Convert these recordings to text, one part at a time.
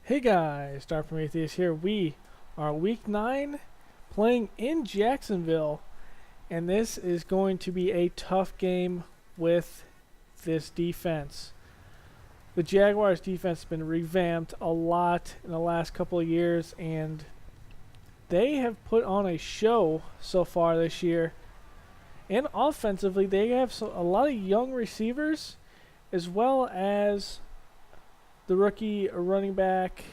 Hey guys, Dark Prometheus here. We are week 9 playing in Jacksonville, and this is going to be a tough game with this defense. The Jaguars defense has been revamped a lot in the last couple of years, and they have put on a show so far this year. And offensively, they have a lot of young receivers as well as the rookie running back,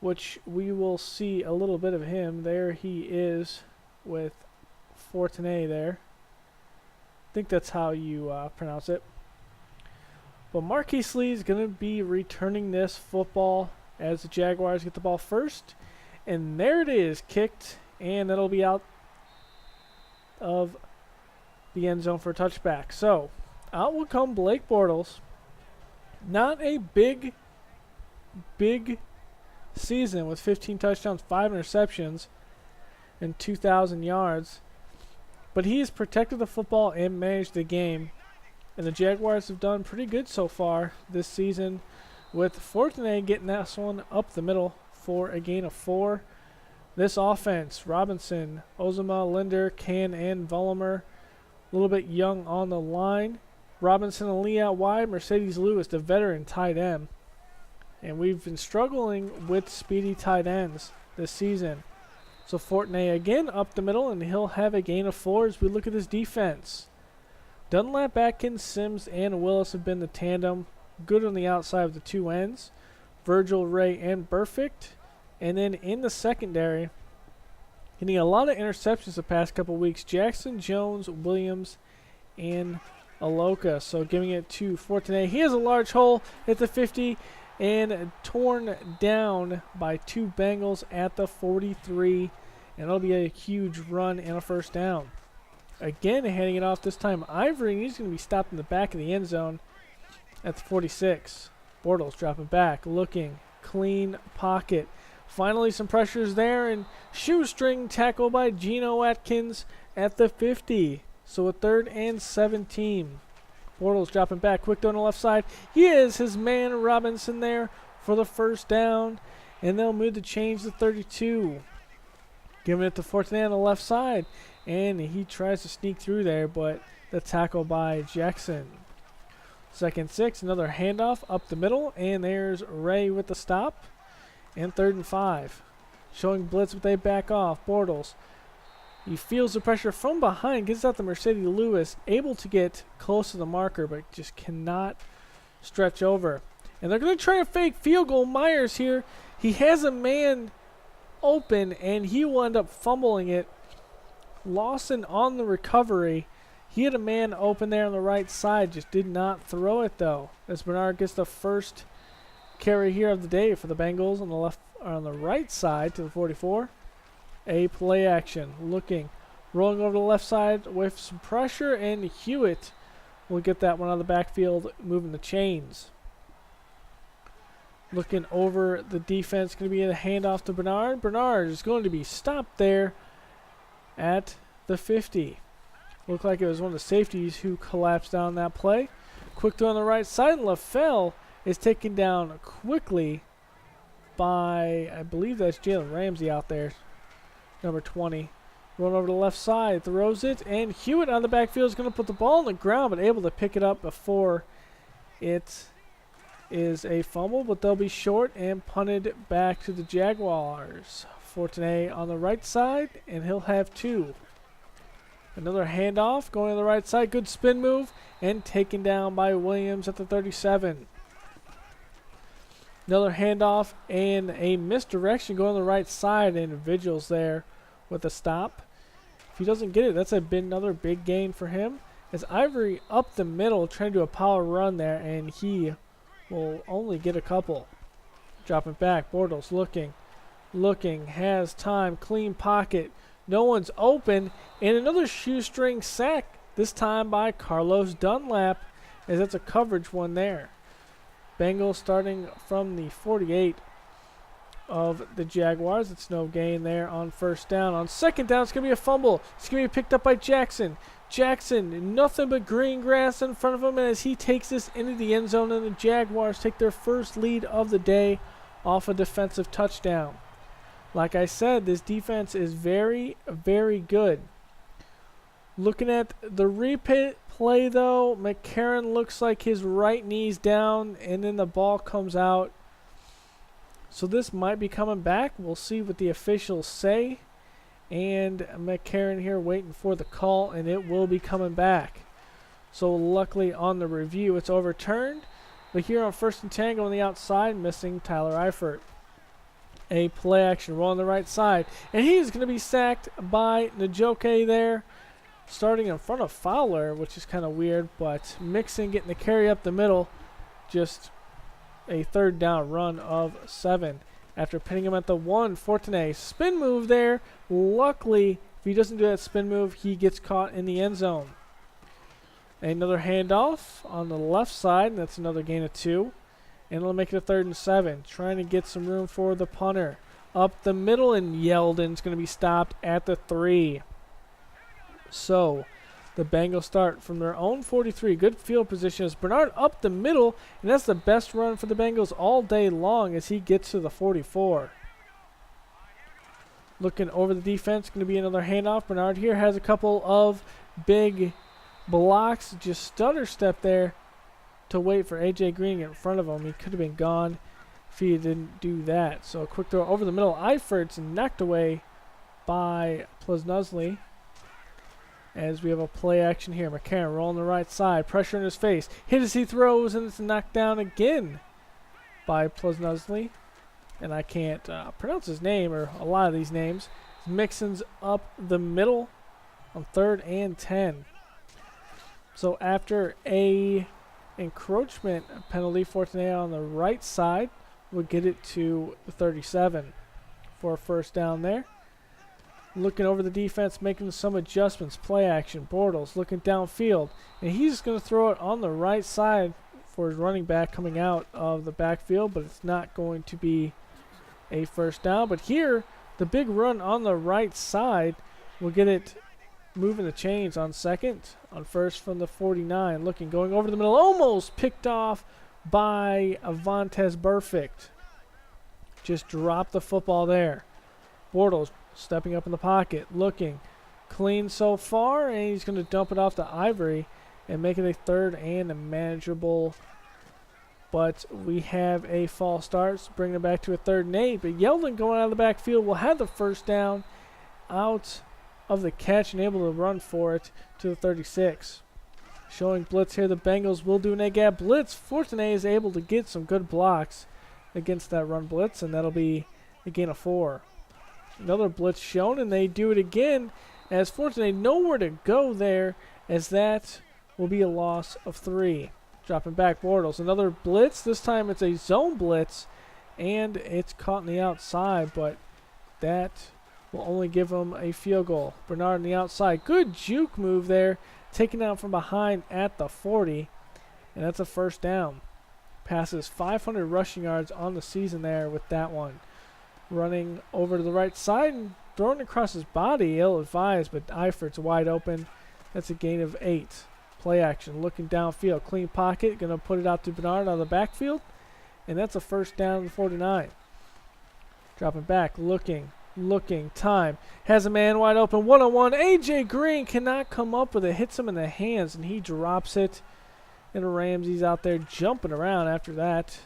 which we will see a little bit of him. There he is with Fortinet there. I think that's how you pronounce it. But Marquise Lee is going to be returning this football as the Jaguars get the ball first. And there it is, kicked, and that'll be out of the end zone for a touchback. So, out will come Blake Bortles. Not a big season with 15 touchdowns, 5 interceptions, and 2,000 yards. But he has protected the football and managed the game. And the Jaguars have done pretty good so far this season, with Fortinet getting that one up the middle for a gain of 4. This offense, Robinson, Ozema, Linder, Can, and Vollmer, a little bit young on the line. Robinson and Lee out wide, Mercedes Lewis, the veteran tight end. And we've been struggling with speedy tight ends this season. So Fortinet again up the middle, and he'll have a gain of 4 as we look at his defense. Dunlap, Atkins, Sims, and Willis have been the tandem. Good on the outside of the two ends. Virgil, Ray, and Perfect. And then in the secondary, getting a lot of interceptions the past couple weeks, Jackson, Jones, Williams, and Aloka. So giving it to Fortinet. He has a large hole at the 50 and torn down by 2 Bengals at the 43. And it'll be a huge run and a first down. Again, handing it off this time Ivory, and he's going to be stopped in the back of the end zone at the 46. Bortles dropping back, looking, clean pocket. Finally some pressures there, and shoestring tackle by Geno Atkins at the 50. So a 3rd and 17. Bortles dropping back, quick down the left side. He is his man Robinson there for the first down, and they'll move the change to 32. Giving it to Fortinet on the left side, and he tries to sneak through there, but the tackle by Jackson. 2nd and 6, another handoff up the middle, and there's Ray with the stop. And 3rd and 5. Showing blitz, but they back off. Bortles. He feels the pressure from behind, gets out the Mercedes Lewis, able to get close to the marker, but just cannot stretch over. And they're going to try a fake field goal. Myers here, he has a man open, and he will end up fumbling it. Lawson on the recovery. He had a man open there on the right side, just did not throw it though. As Bernard gets the first carry here of the day for the Bengals on the right side to the 44. A play action, looking, rolling over to the left side with some pressure, and Hewitt will get that one out of the backfield, moving the chains. Looking over the defense, going to be a handoff to Bernard. Bernard is going to be stopped there at the 50. Looked like it was one of the safeties who collapsed down that play. Quick throw on the right side, and LaFell is taken down quickly by, I believe that's Jalen Ramsey out there, number 20. Run over to the left side, throws it, and Hewitt on the backfield is going to put the ball on the ground, but able to pick it up before it is a fumble, but they'll be short and punted back to the Jaguars. Fortinet on the right side, and he'll have 2. Another handoff going to the right side, good spin move, and taken down by Williams at the 37. Another handoff and a misdirection going to the right side, and Vigils there with a stop. If he doesn't get it, that's another big gain for him. As Ivory up the middle trying to do a power run there, and he will only get a couple. Dropping back, Bortles looking, has time, clean pocket. No one's open, and another shoestring sack, this time by Carlos Dunlap, as that's a coverage one there. Bengals starting from the 48. of the Jaguars. It's no gain there on first down. On second down, it's going to be a fumble. It's going to be picked up by Jackson. Jackson, nothing but green grass in front of him, and as he takes this into the end zone, and the Jaguars take their first lead of the day off a defensive touchdown. Like I said, this defense is very, very good. Looking at the replay, though, McCarron looks like his right knee's down, and then the ball comes out. So this might be coming back. We'll see what the officials say. And McCarron here waiting for the call, and it will be coming back. So luckily on the review, it's overturned. But here on 1st and 10 on the outside, missing Tyler Eifert. A play action roll on the right side. And he's going to be sacked by Njoku there. Starting in front of Fowler, which is kind of weird. But Mixon getting the carry up the middle. Just a 3rd down run of 7. After pinning him at the 1, Fortuné spin move there. Luckily, if he doesn't do that spin move, he gets caught in the end zone. Another handoff on the left side, and that's another gain of 2. And it'll make it a 3rd and 7. Trying to get some room for the punter. Up the middle, and Yeldon's going to be stopped at the 3. So, the Bengals start from their own 43. Good field position as Bernard up the middle, and that's the best run for the Bengals all day long as he gets to the 44. Looking over the defense, going to be another handoff. Bernard here has a couple of big blocks. Just stutter step there to wait for A.J. Green in front of him. He could have been gone if he didn't do that. So a quick throw over the middle. Eifert's knocked away by Plesnusley. As we have a play action here. McCarron rolling the right side. Pressure in his face. Hit as he throws, and it's knocked down again by Plesnusley. And I can't pronounce his name, or a lot of these names. Mixon's up the middle on 3rd and 10. So after a encroachment penalty, Fortuné on the right side will get it to the 37 for a 1st down there. Looking over the defense, making some adjustments. Play action. Bortles looking downfield. And he's going to throw it on the right side for his running back coming out of the backfield, but it's not going to be a 1st down. But here, the big run on the right side will get it moving the chains on 2nd. On 1st from the 49. Looking, going over the middle. Almost picked off by Avantez Burfict. Just dropped the football there. Bortles stepping up in the pocket, looking clean so far, and he's going to dump it off to Ivory and make it a 3rd and a manageable. But we have a false start, bringing it back to a 3rd and 8. But Yeldon going out of the backfield will have the 1st down out of the catch and able to run for it to the 36. Showing blitz here, the Bengals will do an A-gap blitz. Fortuné is able to get some good blocks against that run blitz, and that'll be a gain of 4. Another blitz shown, and they do it again as Fortuné nowhere to go there, as that will be a loss of 3. Dropping back, Bortles. Another blitz. This time it's a zone blitz, and it's caught on the outside, but that will only give them a field goal. Bernard on the outside. Good juke move there, taken out from behind at the 40, and that's a 1st down. Passes 500 rushing yards on the season there with that one. Running over to the right side and throwing across his body, ill-advised, but Eifert's wide open. That's a gain of 8. Play action, looking downfield, clean pocket, going to put it out to Bernard on the backfield, and that's a 1st down to 49. Dropping back, looking, time. Has a man wide open, one-on-one. A.J. Green cannot come up with it, hits him in the hands, and he drops it. And Ramsey's out there jumping around after that.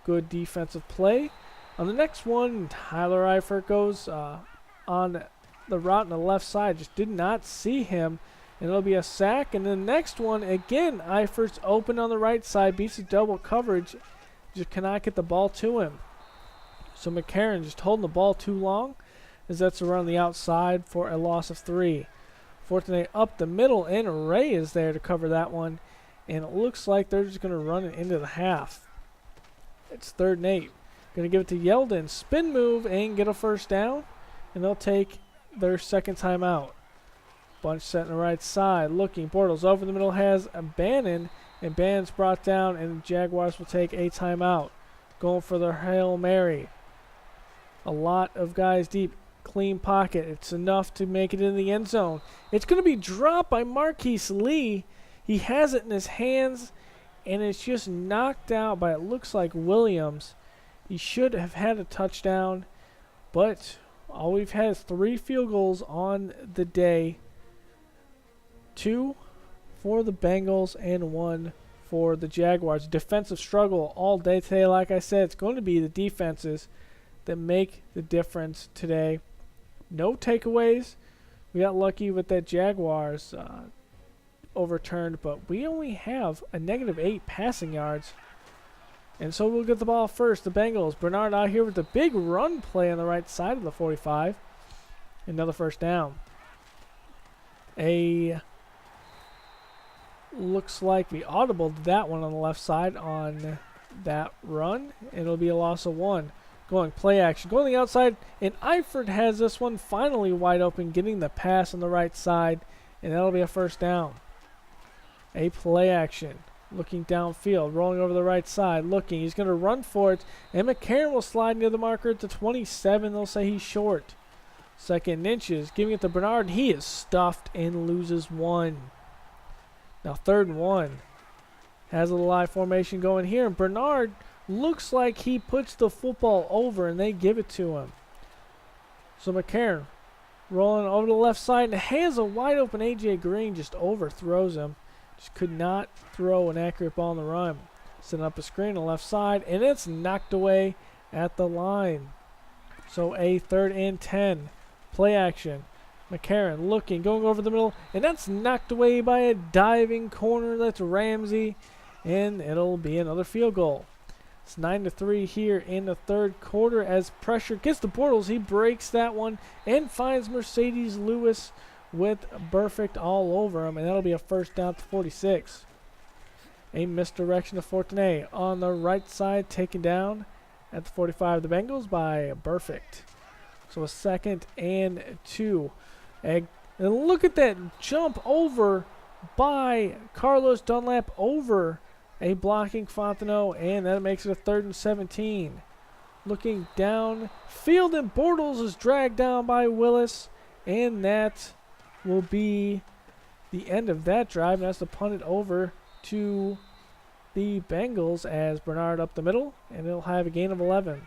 Good defensive play. On the next one, Tyler Eifert goes on the route on the left side. Just did not see him. And it'll be a sack. And the next one, again, Eifert's open on the right side. Beats the double coverage. Just cannot get the ball to him. So McCarron just holding the ball too long, as that's around the outside for a loss of 3. Fortuné up the middle, and Ray is there to cover that one. And it looks like they're just going to run it into the half. It's 3rd and 8. Going to give it to Yeldon. Spin move and get a 1st down. And they'll take their 2nd timeout. Bunch set on the right side. Looking. Bortles over the middle has a Bannon. And Bannon's brought down. And the Jaguars will take a timeout. Going for their Hail Mary. A lot of guys deep. Clean pocket. It's enough to make it in the end zone. It's going to be dropped by Marquise Lee. He has it in his hands, and it's just knocked out by, it looks like, Williams. He should have had a touchdown, but all we've had is 3 field goals on the day. 2 for the Bengals and 1 for the Jaguars. Defensive struggle all day today. Like I said, it's going to be the defenses that make the difference today. No takeaways. We got lucky with that Jaguars overturned, but we only have a -8 passing yards. And so we'll get the ball first. The Bengals. Bernard out here with the big run play on the right side of the 45. Another first down. Looks like we audibled that one on the left side on that run. It'll be a loss of 1. Going play action. Going to the outside. And Eifert has this one finally wide open, getting the pass on the right side. And that'll be a first down. A play action. Looking downfield. Rolling over the right side. Looking. He's going to run for it. And McCarron will slide near the marker at the 27. They'll say he's short. 2nd inches. Giving it to Bernard. He is stuffed and loses 1. Now 3rd and 1. Has a little I formation going here. And Bernard looks like he puts the football over and they give it to him. So McCarron rolling over to the left side and has a wide open A.J. Green, just overthrows him. Just could not throw an accurate ball on the run. Setting up a screen on the left side and it's knocked away at the line. So a 3rd and 10. Play action. McCarron looking, going over the middle, and that's knocked away by a diving corner. That's Ramsey, and it'll be another field goal. It's 9-3 here in the 3rd quarter as pressure gets the Bortles. He breaks that one and finds Mercedes Lewis with perfect all over him, and that'll be a first down to 46. A misdirection to Fortuné on the right side, taken down at the 45 of the Bengals by Perfect. So a 2nd and 2. And look at that jump over by Carlos Dunlap over a blocking Fontenot, and that makes it a 3rd and 17. Looking down field, and Bortles is dragged down by Willis, and that will be the end of that drive. And that's to punt it over to the Bengals as Bernard up the middle, and it'll have a gain of 11.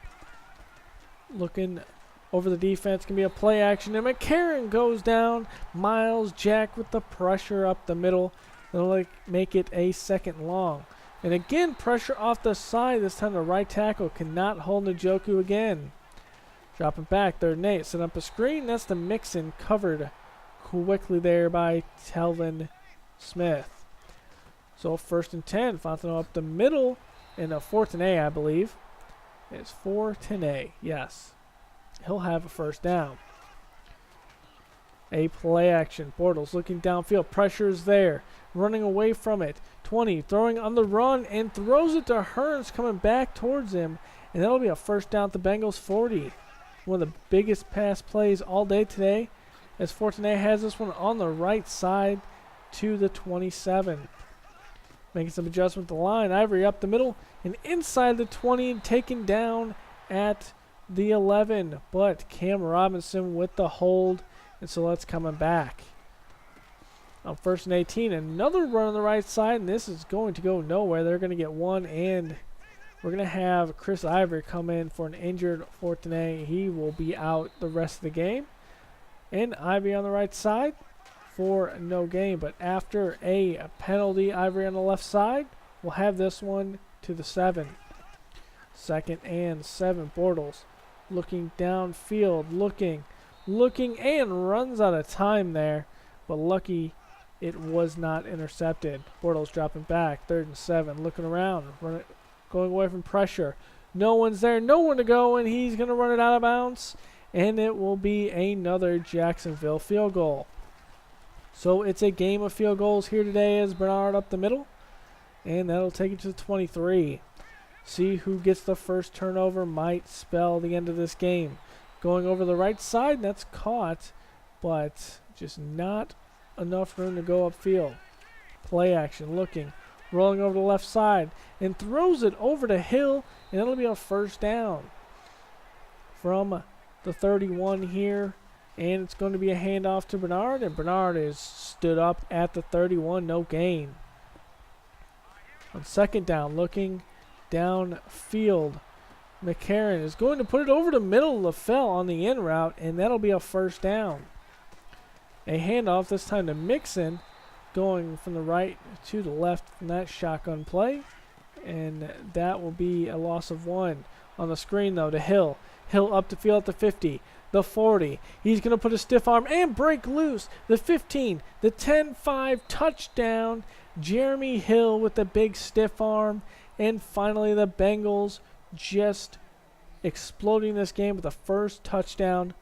Looking over the defense, can be a play action, and McCarron goes down. Miles Jack with the pressure up the middle. They'll make it a 2nd long. And again, pressure off the side. This time the right tackle cannot hold Njoku again. Dropping back, 3rd and 8. Set up a screen. That's the Mixon, covered quickly there by Telvin Smith. So 1st and 10. Fontenot up the middle. And a Fortuné, I believe. It's Fortuné, yes. He'll have a first down. A play action. Bortles looking downfield. Pressure is there. Running away from it. 20. Throwing on the run and throws it to Hearns coming back towards him. And that'll be a first down at the Bengals 40. One of the biggest pass plays all day today, as Fortuné has this one on the right side to the 27. Making some adjustment to the line. Ivory up the middle and inside the 20 and taken down at the 11, but Cam Robinson with the hold, and so that's coming back. On 1st and 18, another run on the right side, and this is going to go nowhere. They're going to get 1, and we're going to have Chris Ivory come in for an injured Fortuné. He will be out the rest of the game. And Ivory on the right side for no gain, but after a penalty, Ivory on the left side will have this one to the 7. 2nd and 7, Bortles. Looking downfield, looking, and runs out of time there. But lucky it was not intercepted. Bortles dropping back, 3rd and 7, looking around, going away from pressure. No one's there, no one to go, and he's going to run it out of bounds. And it will be another Jacksonville field goal. So it's a game of field goals here today as Bernard up the middle. And that'll take it to the 23. See who gets the first turnover might spell the end of this game. Going over the right side, that's caught, but just not enough room to go upfield. Play action, looking, rolling over the left side, and throws it over to Hill, and it'll be a first down. from the 31 here. And it's going to be a handoff to Bernard. And Bernard is stood up at the 31. No gain. On second down, looking downfield. McCarron is going to put it over the middle of the field on the in route. And that'll be a first down. A handoff this time to Mixon. Going from the right to the left from that shotgun play. And that will be a loss of 1. On the screen, though, to Hill. Hill up the field at the 50, the 40. He's going to put a stiff arm and break loose. The 15, the 10-5 touchdown. Jeremy Hill with the big stiff arm. And finally, the Bengals just exploding this game with the first touchdown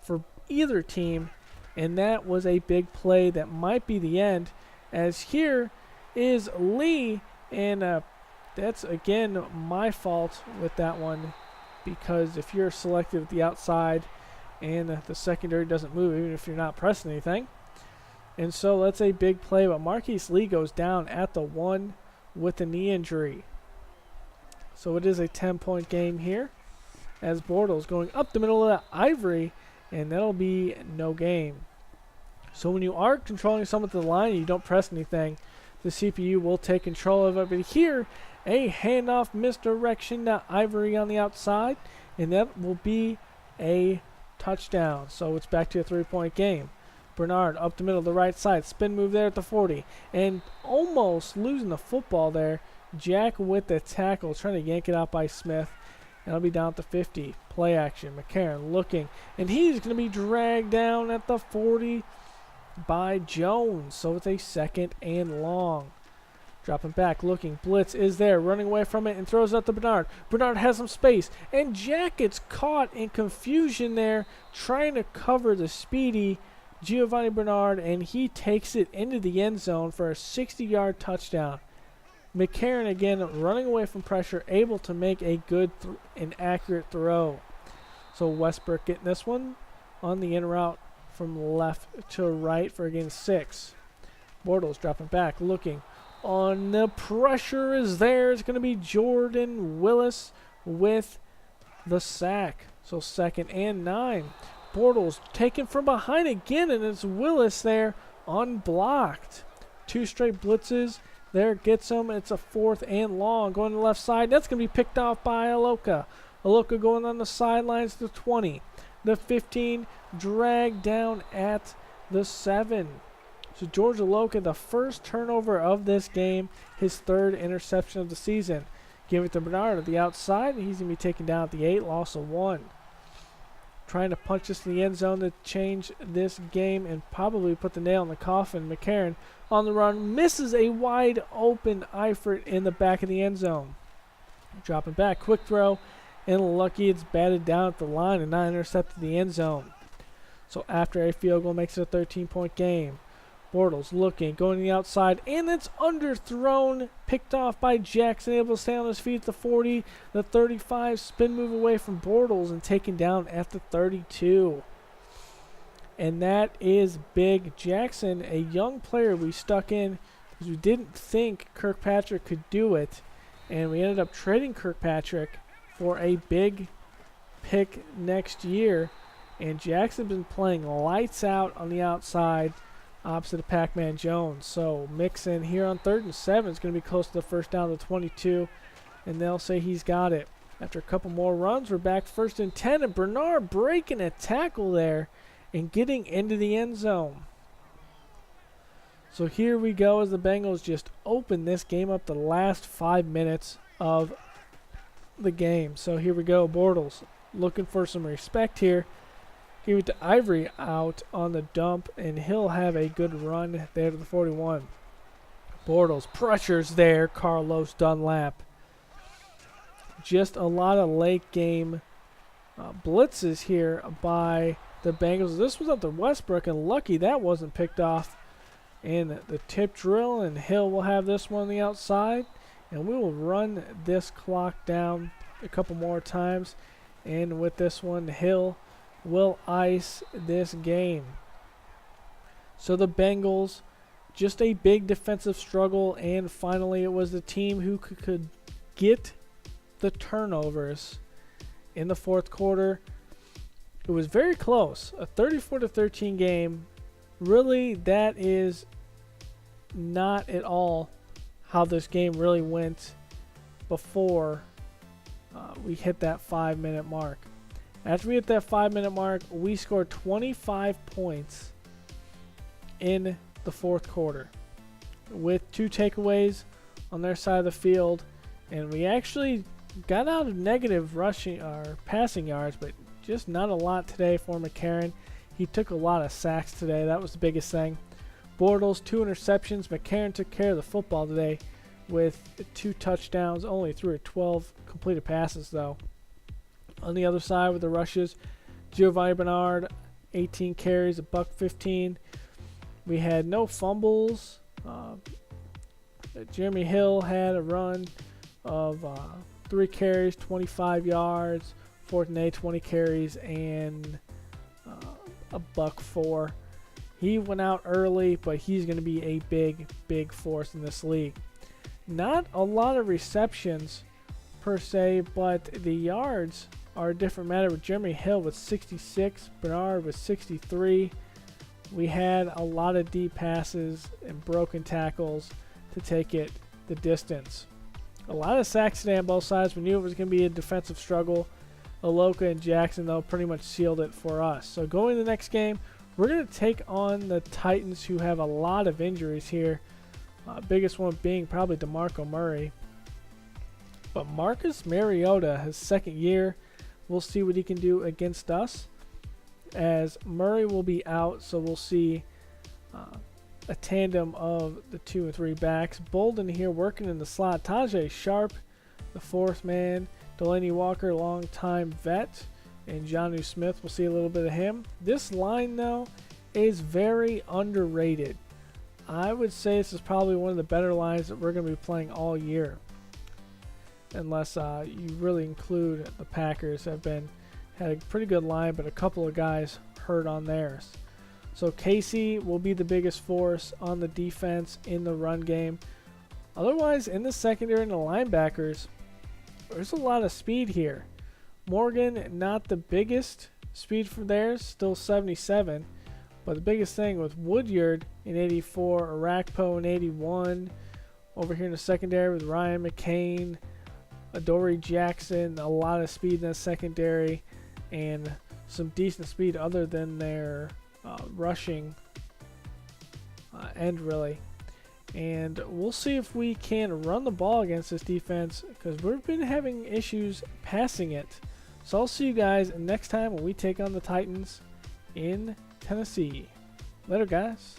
for either team. And that was a big play that might be the end. As here is Lee. And that's, again, my fault with that one. Because if you're selected at the outside and the secondary doesn't move, even if you're not pressing anything. And so that's a big play. But Marquise Lee goes down at the 1 with a knee injury. So it is a 10-point game here. As Bortles going up the middle of that Ivory. And that'll be no game. So when you are controlling someone to the line and you don't press anything, the CPU will take control of it. But here, a handoff misdirection to Ivory on the outside, and that will be a touchdown. So it's back to a 3-point game. Bernard up the middle of the right side, spin move there at the 40, and almost losing the football there. Jack with the tackle, trying to yank it out by Smith. That'll be down at the 50. Play action. McCarron looking, and he's going to be dragged down at the 40 by Jones. So it's a 2nd and long. Dropping back, looking, blitz is there, running away from it and throws it out to Bernard. Bernard has some space, and Jack gets caught in confusion there, trying to cover the speedy Giovanni Bernard, and he takes it into the end zone for a 60-yard touchdown. McCarron again running away from pressure, able to make a good and accurate throw. So Westbrook getting this one on the in route from left to right for a gain of 6. Bortles dropping back, looking. On the pressure is there. It's going to be Jordan Willis with the sack. So 2nd and 9. Bortles taken from behind again, and it's Willis there unblocked. 2 straight blitzes. There gets him. It's a 4th and long. Going to the left side. That's going to be picked off by Aloka. Aloka going on the sidelines to the 20. The 15 dragged down at the 7. So George Aloka, the first turnover of this game, his 3rd interception of the season. Give it to Bernard at the outside, and he's going to be taken down at the 8, loss of 1. Trying to punch this in the end zone to change this game and probably put the nail in the coffin. McCarron on the run, misses a wide open Eifert in the back of the end zone. Dropping back, quick throw, and lucky it's batted down at the line and not intercepted the end zone. So after a field goal makes it a 13-point game. Bortles looking, going to the outside, and it's underthrown, picked off by Jackson, able to stay on his feet at the 40, the 35, spin move away from Bortles and taken down at the 32. And that is big. Jackson, a young player we stuck in because we didn't think Kirkpatrick could do it, and we ended up trading Kirkpatrick for a big pick next year. And Jackson's been playing lights out on the outside, opposite of Pac-Man Jones. So Mixon here on 3rd and 7 is going to be close to the first down to 22, and they'll say he's got it. After a couple more runs, we're back 1st and 10, and Bernard breaking a tackle there and getting into the end zone. So here we go as the Bengals just open this game up the last 5 minutes of the game. So here we go, Bortles looking for some respect here. Give it to Ivory out on the dump, and he'll have a good run there to the 41. Bortles pressures there, Carlos Dunlap. Just a lot of late game blitzes here by the Bengals. This was up to Westbrook, and lucky that wasn't picked off. And the tip drill, and Hill will have this one on the outside. And we will run this clock down a couple more times. And with this one, Hill will ice this game. So the Bengals, just a big defensive struggle, and finally it was the team who could get the turnovers in the 4th quarter. It was very close, a 34-13 game. Really, that is not at all how this game really went before we hit that 5-minute mark. After we hit that 5-minute mark, we scored 25 points in the fourth quarter with 2 takeaways on their side of the field, and we actually got out of negative rushing or passing yards, but just not a lot today for McCarron. He took a lot of sacks today. That was the biggest thing. Bortles, 2 interceptions. McCarron took care of the football today with 2 touchdowns. Only threw 12 completed passes, though. On the other side with the rushes, Giovanni Bernard, 18 carries, $115. We had no fumbles. Jeremy Hill had a run of 3 carries, 25 yards. Fortinet, 20 carries, and $104. He went out early, but he's going to be a big force in this league. Not a lot of receptions per se, but the yards are a different matter with Jeremy Hill with 66, Bernard with 63. We had a lot of deep passes and broken tackles to take it the distance. A lot of sacks today on both sides. We knew it was going to be a defensive struggle. Aloka and Jackson, though, pretty much sealed it for us. So going to the next game, we're going to take on the Titans, who have a lot of injuries here. Biggest one being probably DeMarco Murray. But Marcus Mariota, his second year, we'll see what he can do against us, as Murray will be out, so we'll see a tandem of the 2 and 3 backs. Bolden here working in the slot. Tajay Sharp, the 4th man. Delaney Walker, long-time vet. And Jonnu Smith, we'll see a little bit of him. This line, though, is very underrated. I would say this is probably one of the better lines that we're going to be playing all year. Unless you really include the Packers, had a pretty good line, but a couple of guys hurt on theirs. So Casey will be the biggest force on the defense in the run game. Otherwise, in the secondary and the linebackers, there's a lot of speed here. Morgan, not the biggest speed for theirs, still 77. But the biggest thing with Woodyard in 84, Arakpo in 81. Over here in the secondary with Ryan McCain, Adoree Jackson, a lot of speed in the secondary, and some decent speed other than their rushing end, really. And we'll see if we can run the ball against this defense, because we've been having issues passing it. So I'll see you guys next time when we take on the Titans in Tennessee. Later, guys.